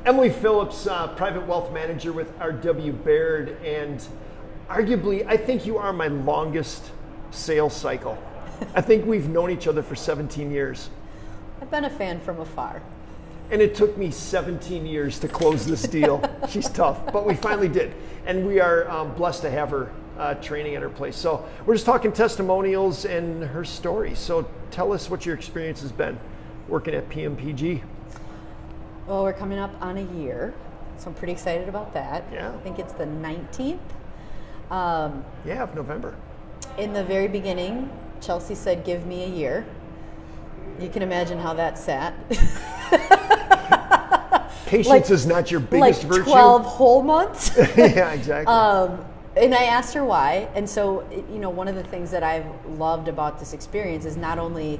Emily Phillips, private wealth manager with R.W. Baird, and arguably, I think you are my longest sales cycle. I think we've known each other for 17 years. I've been a fan from afar. And it took me 17 years to close this deal. She's tough, but we finally did. And we are blessed to have her training at her place. So we're just talking testimonials and her story. So tell us what your experience has been working at PMPG. Well, we're coming up on a year, so I'm pretty excited about that. Yeah. I think it's the 19th. Of November. In the very beginning, Chelsea said, give me a year. You can imagine how that sat. Patience is not your biggest virtue. 12 whole months. Yeah, exactly. And I asked her why. And so, one of the things that I've loved about this experience is not only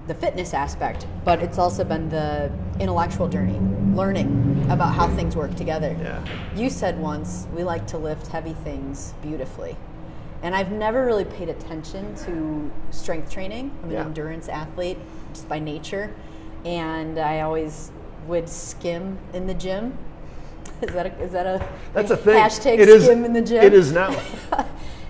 the fitness aspect, but it's also been the intellectual journey, learning about how things work together. Yeah. You said once, we like to lift heavy things beautifully. And I've never really paid attention to strength training. I'm an endurance athlete just by nature. And I always would skim in the gym. Is that a That's a thing. Hashtag it skim in the gym? It is now.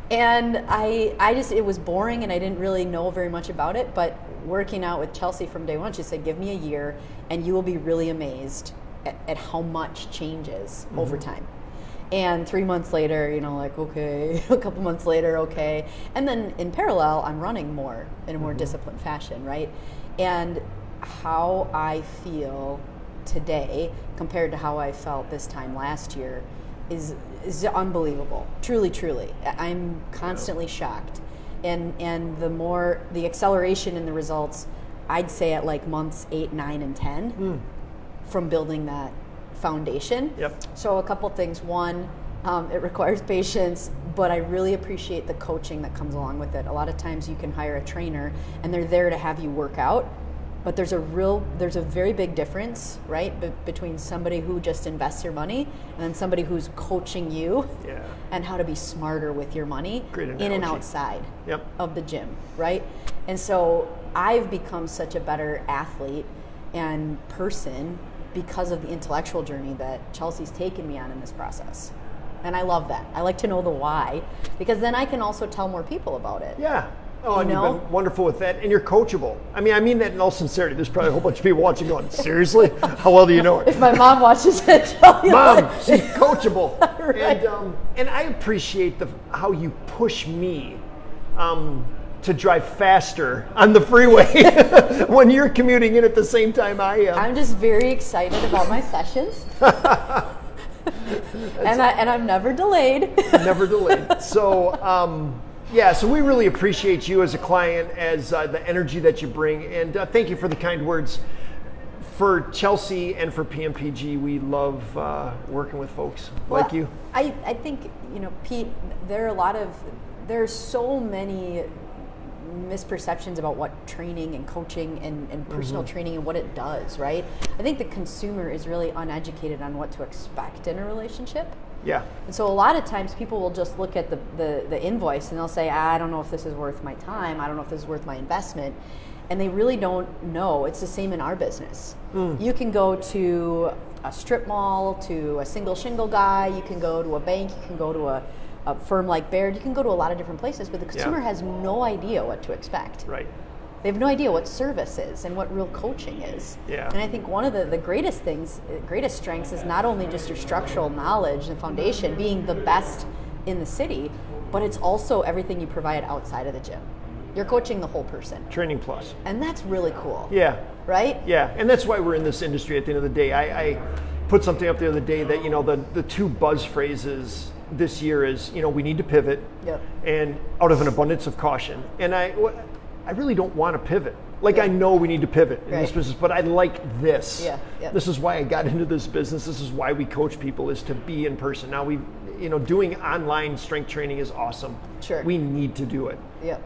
And I just, it was boring and I didn't really know very much about it, but working out with Chelsea from day one, she said, give me a year and you will be really amazed at how much changes over time. And 3 months later, okay, a couple months later, okay. And then in parallel, I'm running more in a more disciplined fashion, right? And how I feel today compared to how I felt this time last year is unbelievable. Truly, truly. I'm constantly shocked. And the acceleration in the results, I'd say at like months 8, 9, and 10 from building that foundation. Yep. So a couple things. One, it requires patience, but I really appreciate the coaching that comes along with it. A lot of times you can hire a trainer and they're there to have you work out, but there's a very big difference, right, between somebody who just invests your money and then somebody who's coaching you and how to be smarter with your money in and outside of the gym, right? And so I've become such a better athlete and person because of the intellectual journey that Chelsea's taken me on in this process. And I love that. I like to know the why, because then I can also tell more people about it. Yeah. Oh, and you've been wonderful with that, and you're coachable. I mean that in all sincerity. There's probably a whole bunch of people watching going, seriously? How well do you know her? If my mom watches it, Mom, she's coachable. Right. And I appreciate how you push me to drive faster on the freeway when you're commuting in at the same time I am. I'm just very excited about my sessions. and I'm never delayed. Never delayed. So, so we really appreciate you as a client, as the energy that you bring, and thank you for the kind words. For Chelsea and for PMPG, we love working with folks like you. I think, Pete, there's so many misperceptions about what training and coaching and personal training and what it does, right? I think the consumer is really uneducated on what to expect in a relationship. Yeah. And so a lot of times people will just look at the invoice and they'll say, I don't know if this is worth my time. I don't know if this is worth my investment. And they really don't know. It's the same in our business. You can go to a strip mall, to a single shingle guy. You can go to a bank. You can go to a firm like Baird. You can go to a lot of different places, but the consumer has no idea what to expect. Right. They have no idea what service is and what real coaching is. Yeah. And I think one of the greatest strengths is not only just your structural knowledge and foundation, being the best in the city, but it's also everything you provide outside of the gym. You're coaching the whole person. Training plus. And that's really cool. Yeah. Right? Yeah, and that's why we're in this industry at the end of the day. I put something up the other day that, the two buzz phrases this year is, we need to pivot, and out of an abundance of caution. And I really don't want to pivot. I know we need to pivot in this business, but I like this. This is why I got into this business. This is why we coach people, is to be in person. Now doing online strength training is awesome. Sure. We need to do it.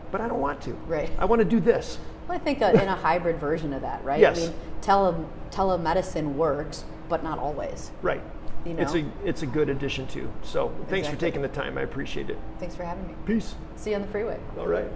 But I don't want to. Right. I want to do this. Well, I think in a hybrid version of that, right? Yes. I mean, telemedicine works, but not always. Right. It's a good addition too. So thanks for taking the time. I appreciate it. Thanks for having me. Peace. See you on the freeway. All right.